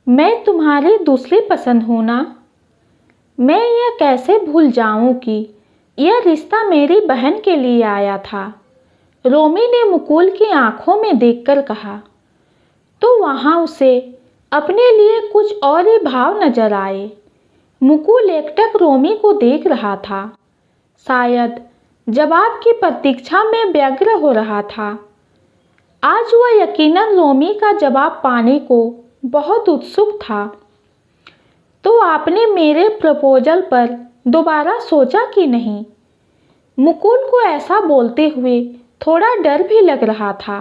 मैं तुम्हारी दूसरी पसंद हूँ ना। मैं यह कैसे भूल जाऊँ कि यह रिश्ता मेरी बहन के लिए आया था। रोमी ने मुकुल की आंखों में देखकर कहा, तो वहाँ उसे अपने लिए कुछ और ही भाव नजर आए। मुकुल एकटक रोमी को देख रहा था, शायद जवाब की प्रतीक्षा में व्यग्र हो रहा था। आज वह यकीनन रोमी का जवाब पाने को बहुत उत्सुक था। तो आपने मेरे प्रपोजल पर दोबारा सोचा कि नहीं? मुकुल को ऐसा बोलते हुए थोड़ा डर भी लग रहा था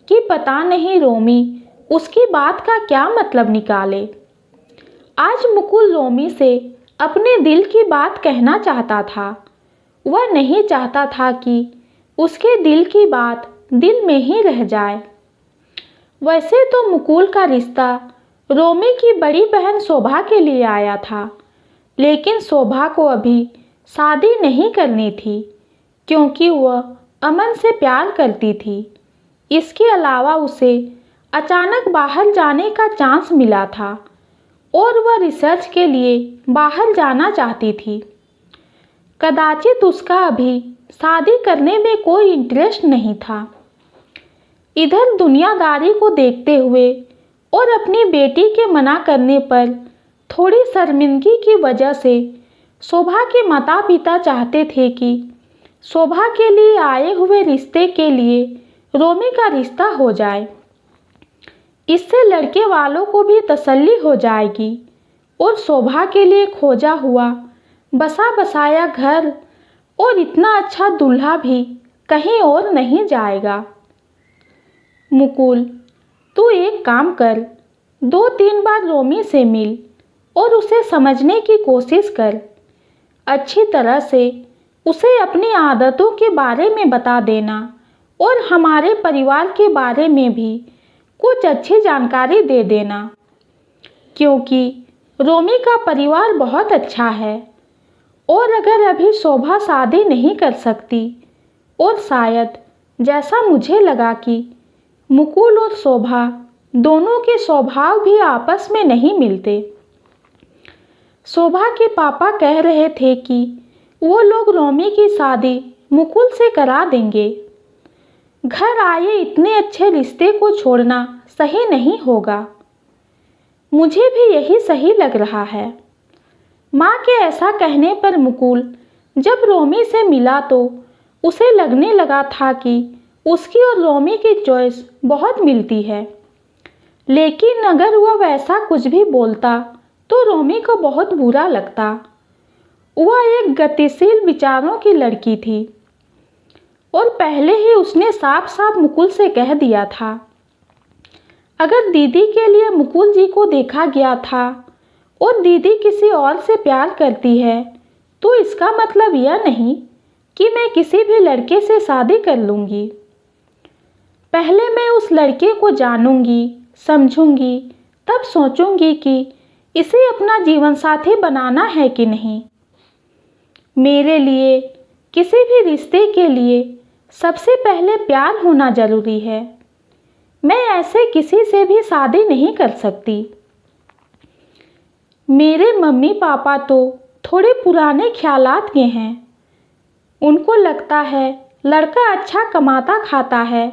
कि पता नहीं रोमी उसकी बात का क्या मतलब निकाले। आज मुकुल रोमी से अपने दिल की बात कहना चाहता था। वह नहीं चाहता था कि उसके दिल की बात दिल में ही रह जाए। वैसे तो मुकुल का रिश्ता रोमी की बड़ी बहन शोभा के लिए आया था, लेकिन शोभा को अभी शादी नहीं करनी थी क्योंकि वह अमन से प्यार करती थी। इसके अलावा उसे अचानक बाहर जाने का चांस मिला था और वह रिसर्च के लिए बाहर जाना चाहती थी। कदाचित उसका अभी शादी करने में कोई इंटरेस्ट नहीं था। इधर दुनियादारी को देखते हुए और अपनी बेटी के मना करने पर थोड़ी शर्मिंदगी की वजह से शोभा के माता पिता चाहते थे कि शोभा के लिए आए हुए रिश्ते के लिए रोमी का रिश्ता हो जाए। इससे लड़के वालों को भी तसल्ली हो जाएगी और शोभा के लिए खोजा हुआ बसा बसाया घर और इतना अच्छा दूल्हा भी कहीं और नहीं जाएगा। मुकुल, तू एक काम कर, 2-3 बार रोमी से मिल और उसे समझने की कोशिश कर। अच्छी तरह से उसे अपनी आदतों के बारे में बता देना और हमारे परिवार के बारे में भी कुछ अच्छी जानकारी दे देना, क्योंकि रोमी का परिवार बहुत अच्छा है। और अगर अभी शोभा शादी नहीं कर सकती और शायद जैसा मुझे लगा कि मुकुल और शोभा दोनों के स्वभाव भी आपस में नहीं मिलते। शोभा के पापा कह रहे थे कि वो लोग रोमी की शादी मुकुल से करा देंगे। घर आए इतने अच्छे रिश्ते को छोड़ना सही नहीं होगा। मुझे भी यही सही लग रहा है। माँ के ऐसा कहने पर मुकुल जब रोमी से मिला तो उसे लगने लगा था कि उसकी और रोमी की चॉइस बहुत मिलती है। लेकिन अगर वह वैसा कुछ भी बोलता तो रोमी को बहुत बुरा लगता। वह एक गतिशील विचारों की लड़की थी और पहले ही उसने साफ साफ मुकुल से कह दिया था, अगर दीदी के लिए मुकुल जी को देखा गया था और दीदी किसी और से प्यार करती है तो इसका मतलब यह नहीं कि मैं किसी भी लड़के से शादी कर लूँगी। पहले मैं उस लड़के को जानूंगी, समझूंगी, तब सोचूंगी कि इसे अपना जीवन साथी बनाना है कि नहीं। मेरे लिए किसी भी रिश्ते के लिए सबसे पहले प्यार होना जरूरी है। मैं ऐसे किसी से भी शादी नहीं कर सकती। मेरे मम्मी पापा तो थोड़े पुराने ख्यालात के हैं। उनको लगता है लड़का अच्छा कमाता खाता है,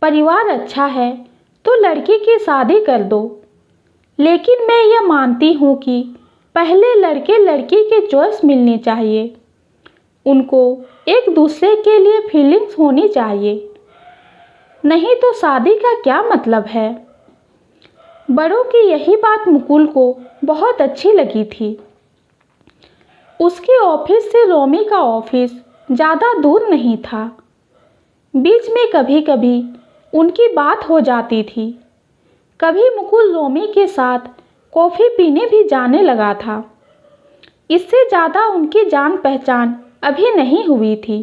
परिवार अच्छा है तो लड़की की शादी कर दो। लेकिन मैं यह मानती हूँ कि पहले लड़के लड़की की चॉइस मिलनी चाहिए। उनको एक दूसरे के लिए फीलिंग्स होनी चाहिए, नहीं तो शादी का क्या मतलब है। बड़ों की यही बात मुकुल को बहुत अच्छी लगी थी। उसके ऑफिस से रोमी का ऑफिस ज़्यादा दूर नहीं था। बीच में कभी कभी उनकी बात हो जाती थी। कभी मुकुल रोमी के साथ कॉफ़ी पीने भी जाने लगा था। इससे ज़्यादा उनकी जान पहचान अभी नहीं हुई थी।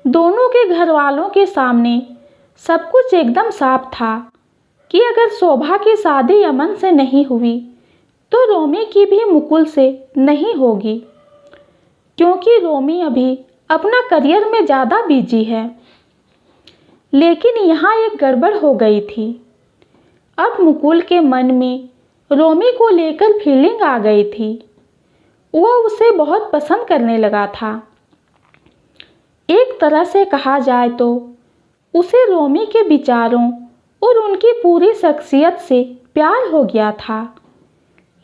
दोनों के घर वालों के सामने सब कुछ एकदम साफ था कि अगर शोभा की शादी अमन से नहीं हुई तो रोमी की भी मुकुल से नहीं होगी, क्योंकि रोमी अभी अपना करियर में ज़्यादा बिजी है। लेकिन यहाँ एक गड़बड़ हो गई थी। अब मुकुल के मन में रोमी को लेकर फीलिंग आ गई थी। वह उसे बहुत पसंद करने लगा था। एक तरह से कहा जाए तो उसे रोमी के विचारों और उनकी पूरी शख्सियत से प्यार हो गया था,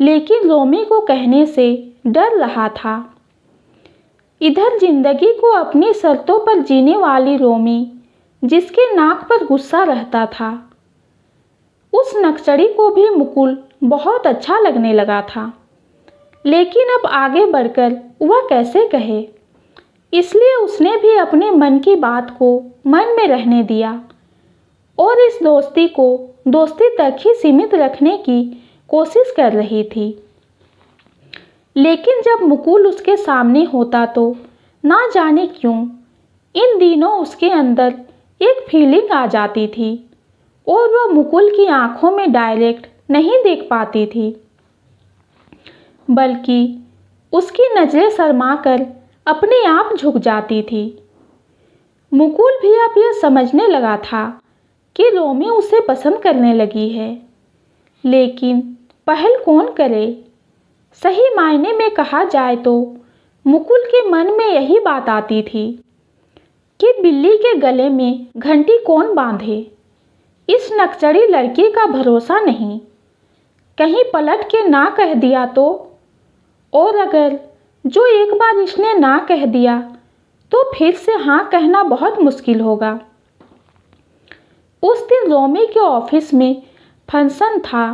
लेकिन रोमी को कहने से डर रहा था। इधर जिंदगी को अपनी शर्तों पर जीने वाली रोमी, जिसके नाक पर गुस्सा रहता था, उस नक्सड़ी को भी मुकुल बहुत अच्छा लगने लगा था। लेकिन अब आगे बढ़कर वह कैसे कहे, इसलिए उसने भी अपने मन की बात को मन में रहने दिया और इस दोस्ती को दोस्ती तक ही सीमित रखने की कोशिश कर रही थी। लेकिन जब मुकुल उसके सामने होता तो ना जाने क्यों इन दिनों उसके अंदर एक फीलिंग आ जाती थी और वह मुकुल की आंखों में डायरेक्ट नहीं देख पाती थी, बल्कि उसकी नज़रें शर्मा कर अपने आप झुक जाती थी। मुकुल भी अब यह समझने लगा था कि रोमी उसे पसंद करने लगी है, लेकिन पहल कौन करे। सही मायने में कहा जाए तो मुकुल के मन में यही बात आती थी कि बिल्ली के गले में घंटी कौन बांधे। इस नक्सड़ी लड़की का भरोसा नहीं, कहीं पलट के ना कह दिया तो, और अगर जो एक बार इसने ना कह दिया तो फिर से हाँ कहना बहुत मुश्किल होगा। उस दिन रोमी के ऑफिस में फंक्शन था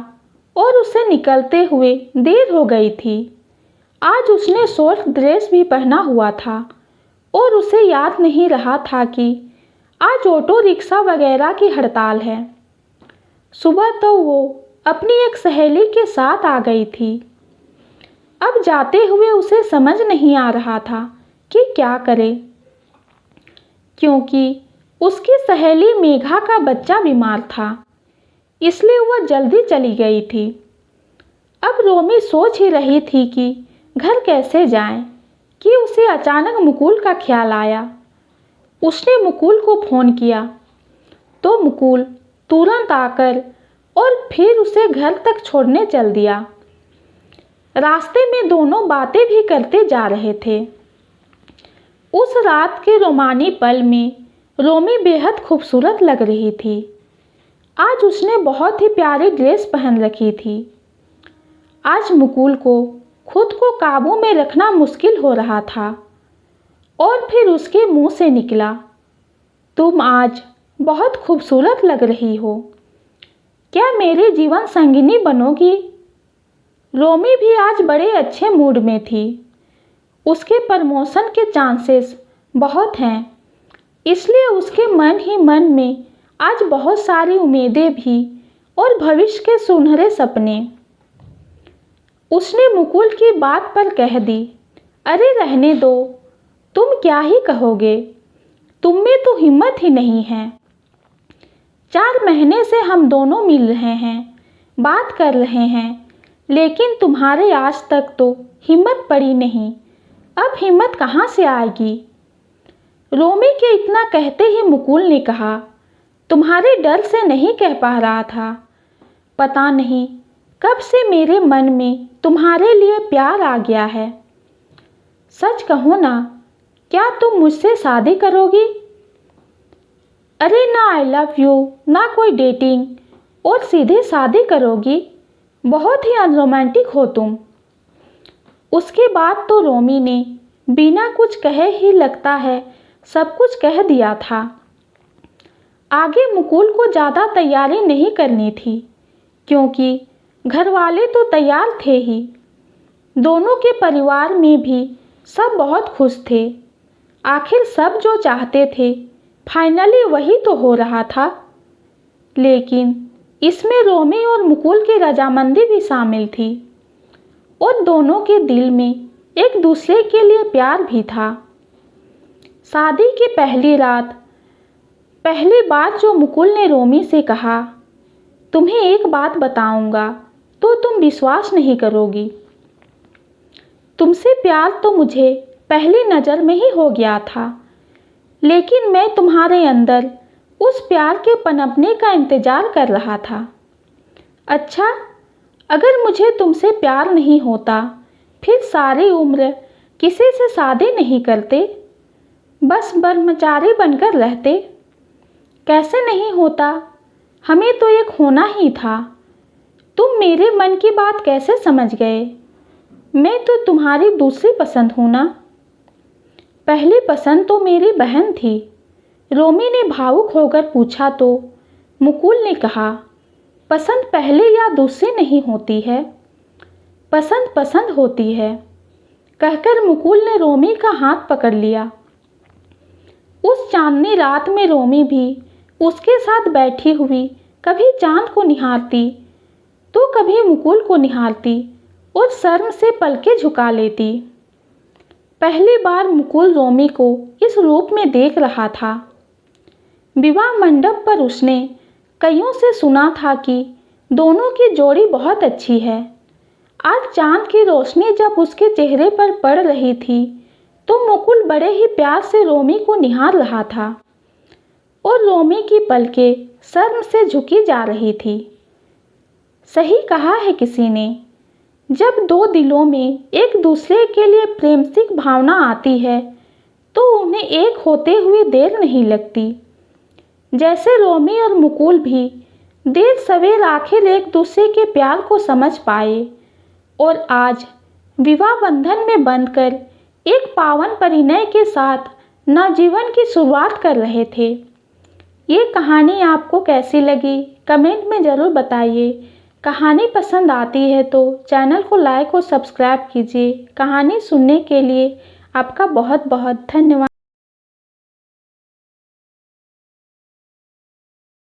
और उसे निकलते हुए देर हो गई थी। आज उसने शॉर्ट ड्रेस भी पहना हुआ था और उसे याद नहीं रहा था कि आज ऑटो रिक्शा वगैरह की हड़ताल है। सुबह तो वो अपनी एक सहेली के साथ आ गई थी। अब जाते हुए उसे समझ नहीं आ रहा था कि क्या करे, क्योंकि उसकी सहेली मेघा का बच्चा बीमार था, इसलिए वह जल्दी चली गई थी। अब रोमी सोच ही रही थी कि घर कैसे जाए कि उसे अचानक मुकुल का ख्याल आया। उसने मुकुल को फ़ोन किया तो मुकुल तुरंत आकर और फिर उसे घर तक छोड़ने चल दिया। रास्ते में दोनों बातें भी करते जा रहे थे। उस रात के रोमानी पल में रोमी बेहद खूबसूरत लग रही थी। आज उसने बहुत ही प्यारी ड्रेस पहन रखी थी। आज मुकुल को खुद को काबू में रखना मुश्किल हो रहा था और फिर उसके मुंह से निकला, तुम आज बहुत खूबसूरत लग रही हो, क्या मेरी जीवन संगिनी बनोगी। रोमी भी आज बड़े अच्छे मूड में थी। उसके प्रमोशन के चांसेस बहुत हैं, इसलिए उसके मन ही मन में आज बहुत सारी उम्मीदें भी और भविष्य के सुनहरे सपने। उसने मुकुल की बात पर कह दी, अरे रहने दो, तुम क्या ही कहोगे, तुम में तो हिम्मत ही नहीं है। 4 महीने से हम दोनों मिल रहे हैं, बात कर रहे हैं, लेकिन तुम्हारे आज तक तो हिम्मत पड़ी नहीं, अब हिम्मत कहाँ से आएगी। रोमी के इतना कहते ही मुकुल ने कहा, तुम्हारे डर से नहीं कह पा रहा था, पता नहीं कब से मेरे मन में तुम्हारे लिए प्यार आ गया है। सच कहो ना, क्या तुम मुझसे शादी करोगी। अरे ना आई लव यू, ना कोई डेटिंग, और सीधे शादी करोगी, बहुत ही अनरोमांटिक हो तुम। उसके बाद तो रोमी ने बिना कुछ कहे ही लगता है सब कुछ कह दिया था। आगे मुकुल को ज़्यादा तैयारी नहीं करनी थी, क्योंकि घर वाले तो तैयार थे ही। दोनों के परिवार में भी सब बहुत खुश थे। आखिर सब जो चाहते थे फाइनली वही तो हो रहा था। लेकिन इसमें रोमी और मुकुल की रजामंदी भी शामिल थी और दोनों के दिल में एक दूसरे के लिए प्यार भी था। शादी की पहली रात पहली बार जो मुकुल ने रोमी से कहा, तुम्हें एक बात बताऊंगा तो तुम विश्वास नहीं करोगी। तुमसे प्यार तो मुझे पहली नज़र में ही हो गया था, लेकिन मैं तुम्हारे अंदर उस प्यार के पनपने का इंतज़ार कर रहा था। अच्छा, अगर मुझे तुमसे प्यार नहीं होता फिर सारी उम्र किसी से शादी नहीं करते, बस ब्रह्मचारी बनकर रहते? कैसे नहीं होता, हमें तो एक होना ही था। तुम मेरे मन की बात कैसे समझ गए? मैं तो तुम्हारी दूसरी पसंद हूँ ना। पहली पसंद तो मेरी बहन थी, रोमी ने भावुक होकर पूछा तो मुकुल ने कहा, पसंद पहले या दूसरी नहीं होती है, पसंद पसंद होती है, कहकर मुकुल ने रोमी का हाथ पकड़ लिया। उस चांदनी रात में रोमी भी उसके साथ बैठी हुई कभी चांद को निहारती तो कभी मुकुल को निहारती और शर्म से पलकें झुका लेती। पहली बार मुकुल रोमी को इस रूप में देख रहा था। विवाह मंडप पर उसने कईयों से सुना था कि दोनों की जोड़ी बहुत अच्छी है। आज चांद की रोशनी जब उसके चेहरे पर पड़ रही थी तो मुकुल बड़े ही प्यार से रोमी को निहार रहा था और रोमी की पलकें शर्म से झुकी जा रही थी। सही कहा है किसी ने, जब दो दिलों में एक दूसरे के लिए प्रेमसिक भावना आती है तो उन्हें एक होते हुए देर नहीं लगती। जैसे रोमी और मुकुल भी देर सवेर आखिर एक दूसरे के प्यार को समझ पाए और आज विवाह बंधन में बंधकर एक पावन परिणय के साथ नवजीवन की शुरुआत कर रहे थे। ये कहानी आपको कैसी लगी कमेंट में ज़रूर बताइए। कहानी पसंद आती है तो चैनल को लाइक और सब्सक्राइब कीजिए। कहानी सुनने के लिए आपका बहुत बहुत धन्यवाद।